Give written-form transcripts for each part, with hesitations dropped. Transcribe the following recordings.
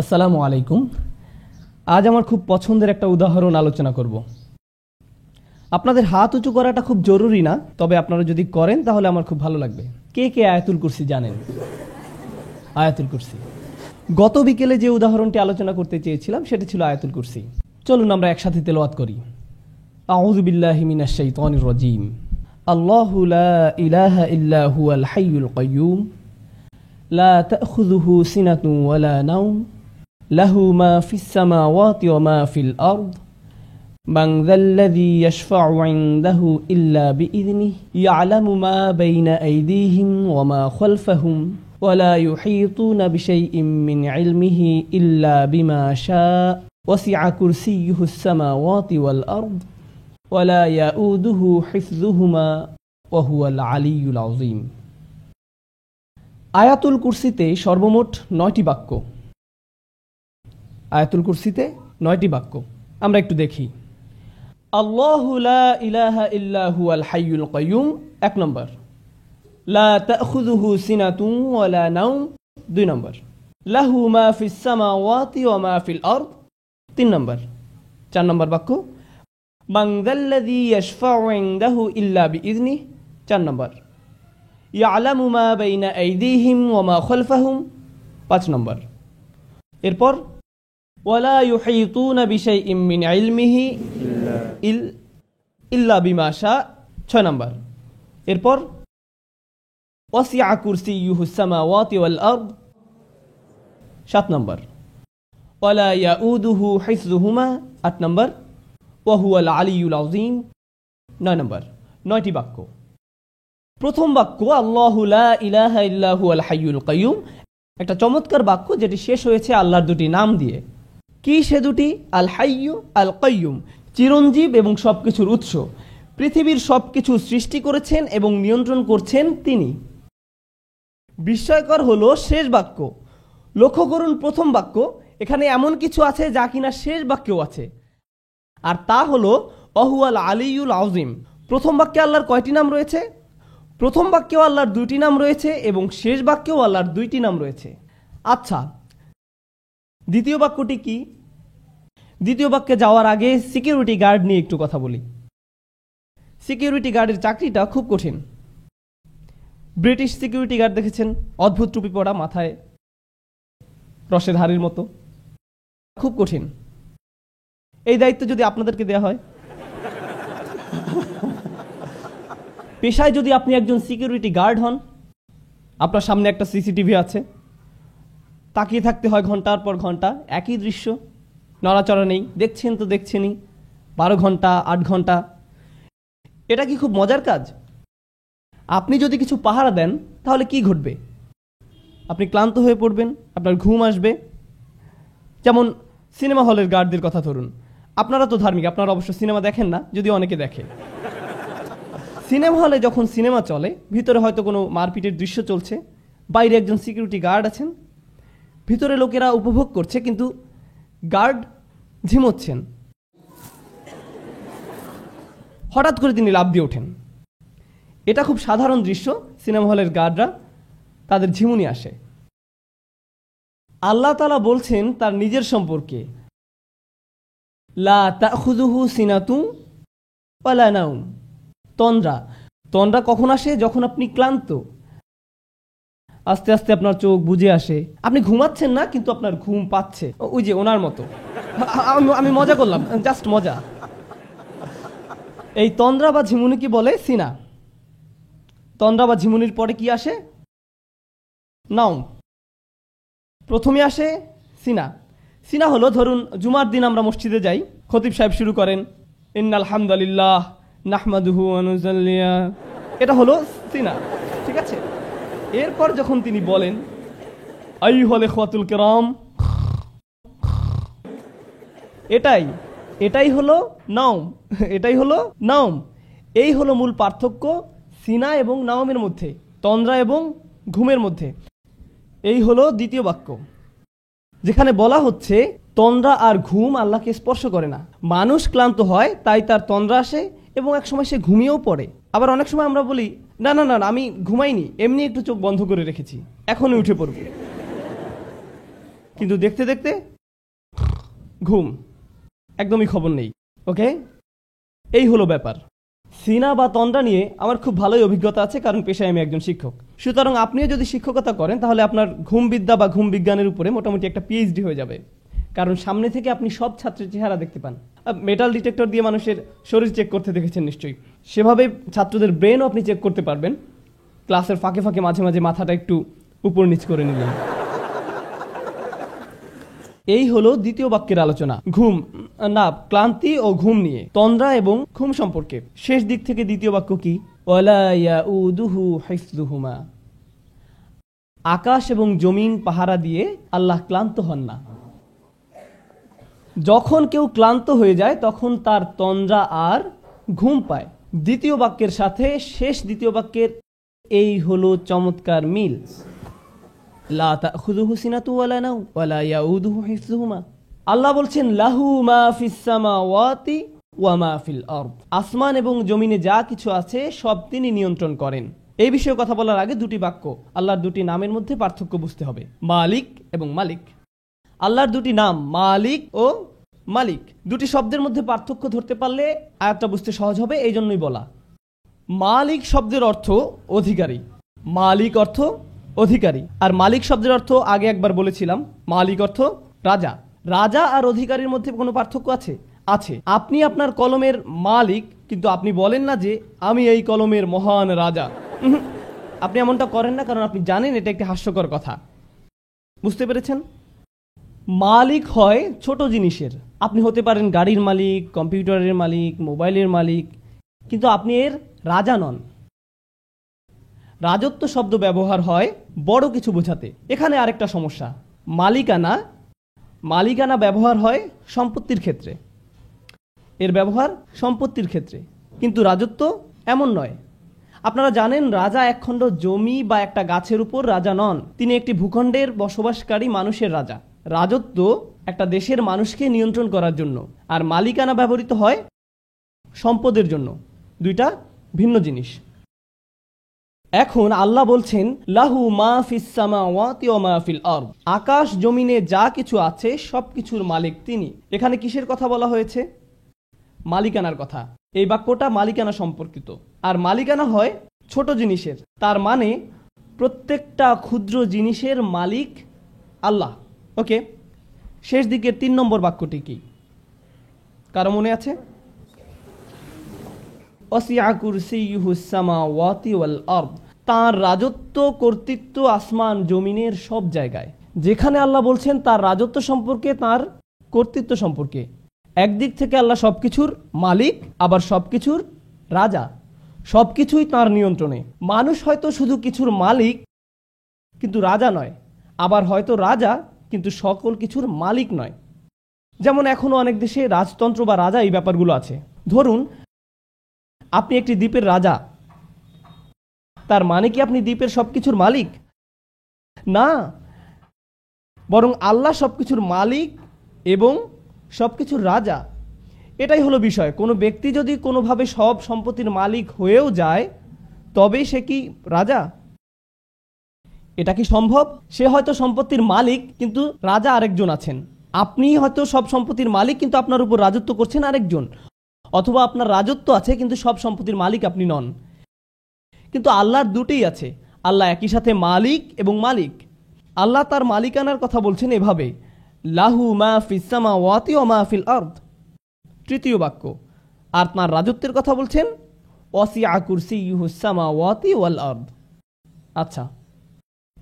আসসালামু আলাইকুম। আজ আমার খুব পছন্দের একটা উদাহরণ আলোচনা করব। আপনাদের হাত উঁচু করাটা খুব জরুরি না, তবে আপনারা যদি করেন তাহলে আমার খুব ভালো লাগবে। কে কে আয়াতুল কুরসি জানেন? আয়াতুল কুরসি। গত বিকেলে যে উদাহরণটি আলোচনা করতে চেয়েছিলাম সেটা ছিল আয়াতুল কুরসি। চলুন আমরা একসাথে তেলাওয়াত করি। আউযু বিল্লাহি মিনাশ শাইতানির রাজীম। আল্লাহু লা ইলাহা ইল্লা হুয়াল হাইয়ুল কাইয়্যুম লা তাখুযুহু সিনাতুন ওয়ালা নাওম লাহু মা ফিস সামাওয়াতি ওয়া মা ফিল আরদ মান যাল্লাযী ইয়াশফা'ু 'ইনদাহু ইল্লা বিইযনিহি ইয়া'লামু মা বাইনা আইদিহিম ওয়া মা খালফাহুম ওয়া লা ইউহীতুনা বিশাইইন মিন 'ইলমিহি ইল্লা বিমা শা'a ওয়াসি'a কুরসিয়্যুহুস সামাওয়াতি ওয়াল আরদ ওয়া লা ইয়াউদুহু হিফযুহুমা ওয়া হুয়াল আলিয়্যুল আযীম। আয়াতুল কুরসিতে সর্বমোট 9টি বাক্য। আয়াতুল কুরসিতে 9টি বাক্য। আমরা একটু দেখি। আল্লাহু লা ইলাহা ইল্লা হুয়াল হাইয়ুল কাইয়্যুম 1 নম্বর। লা তাখুযুহু সিনাতুন ওয়ালা নাওম 2 নম্বর। লাহু মা ফিস সামাওয়াতি ওয়া মা ফিল আরদ 3 নম্বর। 4 নম্বর বাক্য। মান যাল্লাযী ইয়াশফা'ু 'ইনদাহু ইল্লা বিইযনিহি 4 নম্বর। ইয়া'লামু মা বাইনা আইদিহিম ওয়া মা খালফাহুম 5 নম্বর। এরপর ওয়ালা ইউহীতুনা বিশাইইন মিন ইলমিহি ইল্লা বিমা শা'a 6 নম্বর। এরপর ওয়াসি'a কুরসিয়্যুহুস সামাওয়াতি ওয়াল আরদ 7 নম্বর। ওয়ালা ইয়াউদুহু হিফযুহুমা 8 নম্বর। ওয়া হুয়াল আলিয়্যুল আযীম 9 নম্বর। 9টি বাক্য। প্রথম বাক্য আল্লাহু লা ইলাহা ইল্লা হুয়াল হাইয়ুল কাইয়্যুম, একটা চমৎকার বাক্য যেটি শেষ হয়েছে আল্লাহর দুটি নাম দিয়ে। কি সে দুটি? আল হাইয়্যু, আল কাইয়্যুম, চিরঞ্জীব এবং সবকিছুর উৎস। পৃথিবীর সবকিছু সৃষ্টি করেছেন এবং নিয়ন্ত্রণ করছেন তিনি। বিস্ময়কর হলো শেষ বাক্য। লক্ষ্য করুন প্রথম বাক্য, এখানে এমন কিছু আছে যা কিনা শেষ বাক্যেও আছে, আর তা হলো ওয়াহুয়াল আলিয়্যুল আযীম। প্রথম বাক্যে আল্লাহর কয়টি নাম রয়েছে? প্রথম বাক্যেও আল্লাহর 2টি নাম রয়েছে এবং শেষ বাক্যেও আল্লাহর 2টি নাম রয়েছে। আচ্ছা, দ্বিতীয় বাক্যটি কি? দ্বিতীয় বাক্যে যাওয়ার আগে সিকিউরিটি গার্ড নিয়ে একটু কথা বলি। সিকিউরিটি গার্ডের চাকরিটা খুব কঠিন। ব্রিটিশ সিকিউরিটি গার্ড দেখেছেন? অদ্ভুত টুপি পরা, মাথায় রসের হাড়ির মতো। খুব কঠিন। এই দায়িত্ব যদি আপনাদেরকে দেওয়া হয়, পেশায় যদি আপনি একজন সিকিউরিটি গার্ড হন, আপনার সামনে একটা সিসিটিভি আছে, তাকিয়ে থাকতে হয় ঘন্টার পর ঘন্টা, একই দৃশ্য, নড়াচড়া নেই, দেখছেন তো দেখছেনই, 12 ঘন্টা 8 ঘন্টা। এটা কি খুব মজার কাজ? আপনি যদি কিছু পাহারা দেন তাহলে কি ঘটবে? আপনি ক্লান্ত হয়ে পড়বেন, আপনার ঘুম আসবে। যেমন সিনেমা হলের গার্ডদের কথা ধরুন। আপনারা তো ধার্মিক, আপনারা অবশ্য সিনেমা দেখেন না, যদি অনেকে দেখে। সিনেমা হলে যখন সিনেমা চলে, ভিতরে হয়তো কোনো মারপিটের দৃশ্য চলছে, বাইরে একজন সিকিউরিটি গার্ড আছেন, ভিতরে লোকেরা উপভোগ করছে, কিন্তু গার্ড ঝিমোচ্ছেন। হঠাৎ করে তিনি লাফ দিয়ে ওঠেন। এটা খুব সাধারণ দৃশ্য। সিনেমা হলের গার্ডরা, তাদের ঝিমুনি আসে। আল্লাহ তাআলা বলছেন তার নিজের সম্পর্কে, লা তাখুযুহু সিনাতুন ওয়ালা নাওম। তন্দ্রা। তন্দ্রা কখন আসে? যখন আপনি ক্লান্ত, আস্তে আস্তে আপনার চোখ বুজে আসে, আপনি ঘুমাচ্ছেন না কিন্তু আপনার ঘুম পাচ্ছে। ওই যে ওনার মতো। আমি মজা করলাম, জাস্ট মজা। এই তন্দ্রা বা ঝিমুনি কি বলে? সিনা। তন্দ্রা বা ঝিমুনির পরে কি আসে? নাওম। প্রথমে আসে সিনা। সিনা হলো, ধরুন জুমার দিন আমরা মসজিদে যাই, খতিব সাহেব শুরু করেন ইন্নাল হামদুলিল্লাহ নাহমাদুহু ওয়া নুসাল্লি, এটা হলো সিনা, ঠিক আছে? এরপর যখন তিনি বলেন আইয়ুহাল ইখওয়াতুল কিরাম, এটাই হলো নাওম। এটাই হলো নাওম। এই হলো মূল পার্থক্য সিনা এবং নাওমের মধ্যে, তন্দ্রা এবং ঘুমের মধ্যে। এই হলো দ্বিতীয় বাক্য, যেখানে বলা হচ্ছে তন্দ্রা আর ঘুম আল্লাহকে স্পর্শ করে না। মানুষ ক্লান্ত হয়, তাই তার তন্দ্রা আসে এবং এক সময় সে ঘুমিয়েও পড়ে। আবার অনেক সময় আমরা বলি না না না আমি ঘুমাইনি, এমনি একটু চোখ বন্ধ করে রেখেছি, এখনই উঠে পড়ব। কিন্তু দেখতে দেখতে ঘুম, একদমই খবর নেই। ওকে, এই হলো ব্যাপার। সিনা বা তন্দ্রা নিয়ে আমার খুব ভালোই অভিজ্ঞতা আছে, কারণ পেশায় আমি একজন শিক্ষক। সুতরাং আপনিও যদি শিক্ষকতা করেন তাহলে আপনার ঘুম বিদ্যা বা ঘুম বিজ্ঞানের উপরে মোটামুটি একটা পিএইচডি হয়ে যাবে, কারণ সামনে থেকে আপনি সব ছাত্রের চেহারা দেখতে পান। মেটাল ডিটেক্টর দিয়ে মানুষের শরীর চেক করতে দেখেছেন নিশ্চয়ই, সেভাবে ছাত্রদের ব্রেনও আপনি চেক করতে পারবেন। ক্লাসের ফাঁকে ফাঁকে মাঝে মাঝে মাথাটা একটু উপর নিচ করে নিলেন। এই হলো দ্বিতীয় বাক্যের আলোচনা, ঘুম না ক্লান্তি ও ঘুম নিয়ে, তন্দ্রা এবং ঘুম সম্পর্কে। শেষ দিক থেকে দ্বিতীয় বাক্য কি? ওয়ালা ইয়াউদুহু হিফযুহুমা, আকাশ এবং জমিন পাহারা দিয়ে আল্লাহ ক্লান্ত হন না। যখন কেউ ক্লান্ত হয়ে যায় তখন তার তন্দ্রা আর ঘুম পায়। দ্বিতীয় বাক্যের সাথে শেষ দ্বিতীয় বাক্যের এই হলো চমৎকার মিল। লা তাখুযুহু সিনাতু ওয়ালা নাওম ওয়ালা ইয়াউদুহু হিফযুহুমা। আল্লাহ বলছেন লাহু মা ফিস সামাওয়াতি ওয়া মা ফিল আরদ, আসমান এবং জমিনে যা কিছু আছে সব তিনি নিয়ন্ত্রণ করেন। এই বিষয়ে কথা বলার আগে দুটি বাক্য, আল্লাহর দুটি নামের মধ্যে পার্থক্য বুঝতে হবে, মালিক এবং মালিক। আল্লাহর দুটি নাম মালিক ও মালিক, দুটি শব্দের মধ্যে পার্থক্য ধরতে পারলে আয়াতটা বুঝতে সহজ হবে, এই জন্যই বলা। মালিক শব্দের অর্থ অধিকারী, মালিক অর্থ অধিকারী, আর মালিক শব্দের অর্থ আগে একবার বলেছিলাম, মালিক অর্থ রাজা। রাজা আর অধিকারীর মধ্যে কোনো পার্থক্য আছে? আছে। আপনি আপনার কলমের মালিক, কিন্তু আপনি বলেন না যে আমি এই কলমের মহান রাজা। আপনি এমনটা করেন না, কারণ আপনি জানেন এটা একটি হাস্যকর কথা। বুঝতে পেরেছেন? মালিক হয় ছোট জিনিসের। আপনি হতে পারেন গাড়ির মালিক, কম্পিউটারের মালিক, মোবাইলের মালিক, কিন্তু আপনি এর রাজা নন। রাজত্ব শব্দ ব্যবহার হয় বড় কিছু বোঝাতে। এখানে আরেকটা সমস্যা, মালিকানা, মালিকানা ব্যবহার হয় সম্পত্তির ক্ষেত্রে, এর ব্যবহার সম্পত্তির ক্ষেত্রে, কিন্তু রাজত্ব এমন নয়। আপনারা জানেন রাজা একখণ্ড জমি বা একটা গাছের উপর রাজা নন, তিনি একটি ভূখণ্ডের বসবাসকারী মানুষের রাজা। রাজত্ব একটা দেশের মানুষকে নিয়ন্ত্রণ করার জন্য, আর মালিকানা ব্যবহৃত হয় সম্পদের জন্য, দুইটা ভিন্ন জিনিস। এখন আল্লাহ বলছেন লাহু মা ফিস সামাওয়াতি ওয়া মা ফিল আরদ, আকাশ জমিনে যা কিছু আছে সবকিছুর মালিক তিনি। এখানে কিসের কথা বলা হয়েছে? মালিকানার কথা। এই বাক্যটা মালিকানা সম্পর্কিত, আর মালিকানা হয় ছোট জিনিসের, তার মানে প্রত্যেকটা ক্ষুদ্র জিনিসের মালিক আল্লাহ। ওকে, শেষ দিকের 3 নম্বর বাক্যটি কি কারো মনে আছে? ওয়াসিআ কুরসিয়ুহুস সামাওয়াতি ওয়াল আরদ, তার রাজত্ব কর্তৃত্ব আসমান জমিনের সব জায়গায়। যেখানে আল্লাহ বলছেন তার রাজত্ব সম্পর্কে, তার কর্তৃত্ব সম্পর্কে, একদিক থেকে আল্লাহ সবকিছুর মালিক, আবার সবকিছুর রাজা, সবকিছুই তার নিয়ন্ত্রণে। মানুষ হয়তো শুধু কিছুর মালিক কিন্তু রাজা নয়, আবার হয়তো রাজা কিন্তু সকল কিছুর মালিক নয়। যেমন এখনো অনেক দেশে রাজতন্ত্র বা রাজা এই ব্যাপারগুলো আছে। ধরুন আপনি একটি দ্বীপের রাজা, তার মানে কি আপনি দ্বীপের সবকিছুর মালিক? না, বরং আল্লাহ সবকিছুর মালিক এবং সবকিছুর রাজা। এটাই হলো বিষয়। কোনো ব্যক্তি যদি কোনোভাবে সব সম্পত্তির মালিক হয়েও যায় তবেই সে কি রাজা? এটা কি সম্ভব? সে হয়তো সম্পত্তির মালিক কিন্তু রাজা আরেকজন আছেন। আপনি হয়তো সব সম্পত্তির মালিক কিন্তু আপনার উপর রাজত্ব করছেন আরেকজন, অথবা আপনার রাজত্ব আছে কিন্তু সব সম্পত্তির মালিক আপনি নন। কিন্তু আল্লাহর দুটোই আছে, আল্লাহ একই সাথে মালিক এবং মালিক। আল্লাহ তার মালিকানার কথা বলছেন এভাবে, লাহু মা ফিস সামাওয়াতি ওয়া মা ফিল আরদ, তৃতীয় বাক্য। আর তার রাজত্বের কথা বলছেন ওয়াসিআ কুরসিয়ুহুস সামাওয়াতি ওয়াল আরদ। আচ্ছা,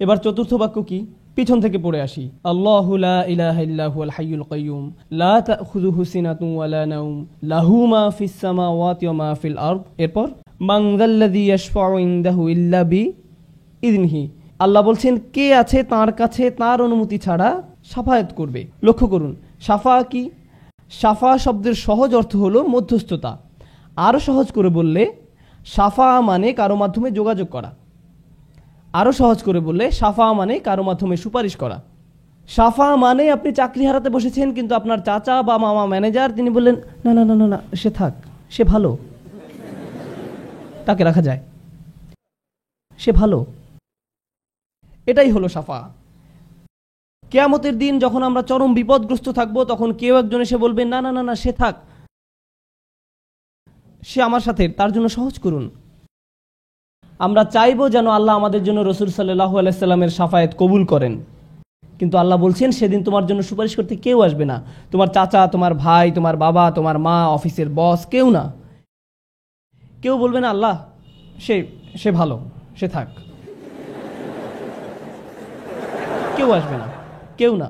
এবার চতুর্থ বাক্য কি? পিছন থেকে পড়ে আসি। আল্লাহু লা ইলাহা ইল্লা হুয়াল হাইয়ুল কাইয়ুম লা তাখুযুহু সিনাতুন ওয়ালা নাওম লাহু মা ফিস সামাওয়াতি ওয়া মা ফিল আরদ। এরপর মান যাল্লাযী ইয়াশফাউ ইনদাহু ইল্লা বিইযনিহি, আল্লাহ বলছেন কে আছে তার কাছে তার অনুমতি ছাড়া শাফায়াত করবে। লক্ষ্য করুন, শাফা কি? শাফা শব্দের সহজ অর্থ হলো মধ্যস্থতা। আরো সহজ করে বললে শাফা মানে কারো মাধ্যমে যোগাযোগ করা। আরো সহজ করে বললে শাফা মানে কারো মাধ্যমে সুপারিশ করা। শাফা মানে আপনি চাকরি হারাতে বসেছেন কিন্তু আপনার চাচা বা মামা ম্যানেজার, তিনি বললেন না না না না না, সে থাক, সে ভালো, তাকে রাখা যায়, সে ভালো। এটাই হলো শাফা। কিয়ামতের দিন যখন আমরা চরম বিপদগ্রস্ত থাকবো, তখন কেউ একজন এসে বলবে, না না না না, সে থাক, সে আমার সাথে, তার জন্য সহজ করুন। আমরা চাইবো যেন আল্লাহ আমাদের জন্য রাসূল সাল্লাল্লাহু আলাইহি সাল্লামের শাফায়াত কবুল করেন, কিন্তু আল্লাহ বলছেন সেদিন তোমার জন্য সুপারিশ করতে কেউ আসবে না। তোমার চাচা, তোমার ভাই, তোমার বাবা, তোমার মা, অফিসের বস, কেউ না। কেউ বলবে না আল্লাহ সে সে ভালো, সে থাক। কেউ আসবে না, কেউ না।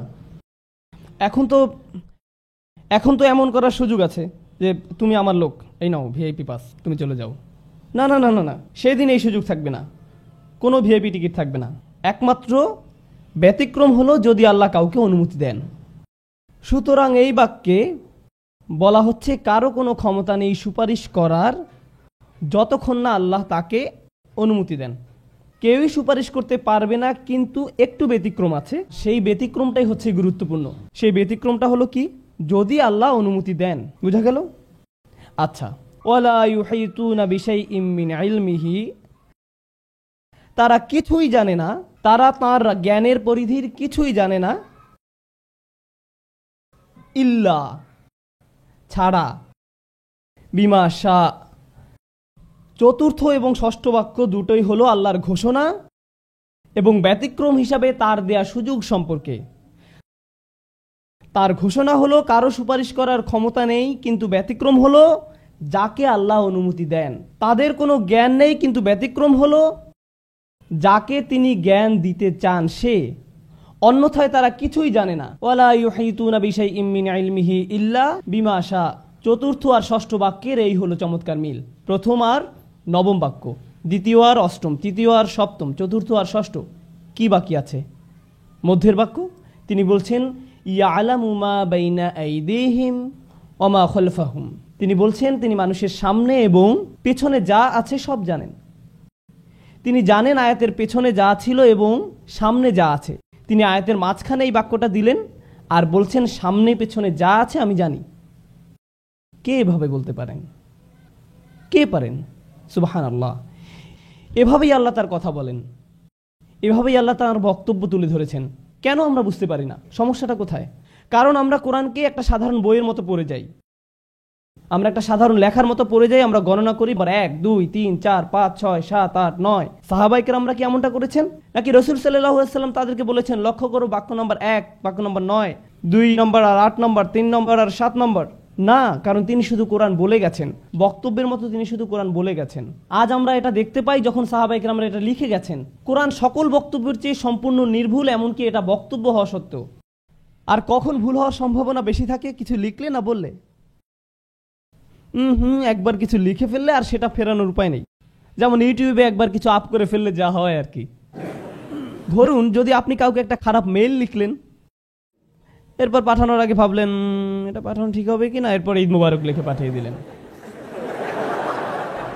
এখন তো এমন করার সুযোগ আছে যে তুমি আমার লোক, এই নাও ভিআইপি পাস, তুমি চলে যাও। না না না না না, সেদিন এই সুযোগ থাকবে না, কোনো ভিআইপি টিকিট থাকবে না। একমাত্র ব্যতিক্রম হলো যদি আল্লাহ কাউকে অনুমতি দেন। সুতরাং এই বাক্যে বলা হচ্ছে কারো কোনো ক্ষমতা নেই সুপারিশ করার যতক্ষণ না আল্লাহ তাকে অনুমতি দেন। কেউই সুপারিশ করতে পারবে না, কিন্তু একটু ব্যতিক্রম আছে। সেই ব্যতিক্রমটাই হচ্ছে গুরুত্বপূর্ণ। সেই ব্যতিক্রমটা হলো কি, যদি আল্লাহ অনুমতি দেন। বুঝা গেল? আচ্ছা, ওয়ালা ইউহিতুনা বিশাইইম মিন ইলমিহি, তারা কিছুই জানে না, তারা তার জ্ঞানের পরিধির কিছুই জানে না, ইল্লা ছাড়া, বিমা শা, চতুর্থ এবং ষষ্ঠ বাক্য দুটোই হলো আল্লাহর ঘোষণা এবং ব্যতিক্রম হিসাবে তার দেয়া সুযোগ সম্পর্কে। তার ঘোষণা হলো কারো সুপারিশ করার ক্ষমতা নেই, কিন্তু ব্যতিক্রম হলো যাকে আল্লাহ অনুমতি দেন। তাদের কোনো জ্ঞান নেই, কিন্তু ব্যতিক্রম হলো যাকে তিনি জ্ঞান দিতে চান সে। অন্যথায় তারা কিছুই জানে না। ওয়ালা ইউহিতুনা বিশাইইম মিন ইলমিহি ইল্লা বিমা শা। চতুর্থ আর ষষ্ঠ বাক্যের এই হলো চমৎকার মিল। প্রথম আর নবম বাক্য, দ্বিতীয় আর অষ্টম, তৃতীয় আর সপ্তম, চতুর্থ আর ষষ্ঠ। কি বাকি আছে? মধ্যের বাক্য। তিনি বলছেন ইয়ালামু মা বাইনা আইদিহিম ওয়া মা খালফাহুম। তিনি বলছেন তিনি মানুষের সামনে এবং পেছনে যা আছে সব জানেন। তিনি জানেন আয়াতের পেছনে যা ছিল এবং সামনে যা আছে। তিনি আয়াতের মাঝখানে এই বাক্যটা দিলেন আর বলছেন সামনে পেছনে যা আছে আমি জানি। কে এভাবে বলতে পারেন? কে পারেন? সুবহানাল্লাহ। এভাবেই আল্লাহ তার কথা বলেন, এভাবেই আল্লাহ তার বক্তব্য তুলে ধরেছেন। কেন আমরা বুঝতে পারি না? সমস্যাটা কোথায়? কারণ আমরা কোরআনকে একটা সাধারণ বইয়ের মতো পড়ে যাই, আমরা একটা সাধারণ লেখার মতো পড়ে যাই। আমরা গণনা করি 1 2 3 4 5 6 7 8 9। সাহাবায়ে কেরামরা কি এমনটা করেছেন? নাকি রাসূল সাল্লাল্লাহু আলাইহি ওয়াসাল্লাম তাদেরকে বলেছেন লক্ষ্য করো বাক্য নম্বর 1, বাক্য নম্বর 9, 2 নম্বর আর 8 নম্বর, 3 নম্বর আর 7 নম্বর? না, কারণ তিনি শুধু কোরআন বলে গেছেন, বক্তব্যের মতো তিনি শুধু কোরআন বলে গেছেন। আজ আমরা এটা দেখতে পাই যখন সাহাবায়ে কেরামরা এটা লিখে গেছেন। কোরআন সকল বক্তব্যের চেয়ে সম্পূর্ণ নির্ভুল, এমনকি এটা বক্তব্য হওয়া সত্ত্বেও। আর কখন ভুল হওয়ার সম্ভাবনা বেশি থাকে? কিছু লিখলে না বললে। একবার কিছু লিখে ফেললে আর সেটা ফেরানোর উপায় নেই। যেমন ইউটিউবে একবার কিছু আপ করে ফেললে যা হয় আর কি। ধরুন যদি আপনি কাউকে একটা খারাপ মেইল লিখলেন, এরপর পাঠানোর আগে ভাবলেন এটা পাঠানো ঠিক হবে কিনা, এরপর ঈদ মুবারক লিখে পাঠিয়ে দিলেন।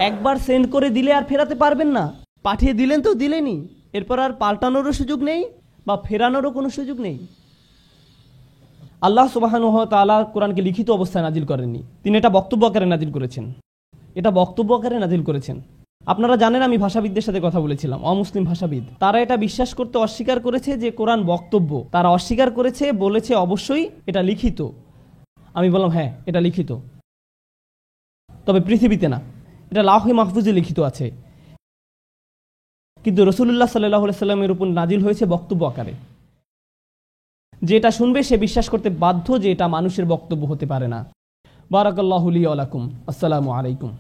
একবার সেন্ড করে দিলে আর ফেরাতে পারবেন না। পাঠিয়ে দিলেন তো দিলেনই, এরপর আর পাল্টানোরও সুযোগ নেই বা ফেরানোরও কোনো সুযোগ নেই। আল্লাহ সুবহানাহু ওয়া তাআলা কোরআনকে লিখিত অবস্থায় নাজিল করেননি, তিনি এটা বক্তব্য আকারে নাজিল করেছেন। এটা বক্তব্য আকারে নাজিল করেছেন। আপনারা জানেন আমি ভাষাবিদদের সাথে কথা বলেছিলাম, অমুসলিম ভাষাবিদ। তারা এটা বিশ্বাস করতে অস্বীকার করেছে যে কোরআন বক্তব্য। তারা অস্বীকার করেছে, বলেছে অবশ্যই এটা লিখিত। আমি বললাম হ্যাঁ এটা লিখিত, তবে পৃথিবীতে না, এটা লাওহে মাহফুজে লিখিত আছে। কিন্তু রাসূলুল্লাহ সাল্লাল্লাহু আলাইহি ওয়াসাল্লামের উপর নাজিল হয়েছে বক্তব্য আকারে। যেটা শুনবে সে বিশ্বাস করতে বাধ্য যে এটা মানুষের বক্তব্য হতে পারে না। বারাকাল্লাহু লি ওয়া লাকুম। আসসালামু আলাইকুম।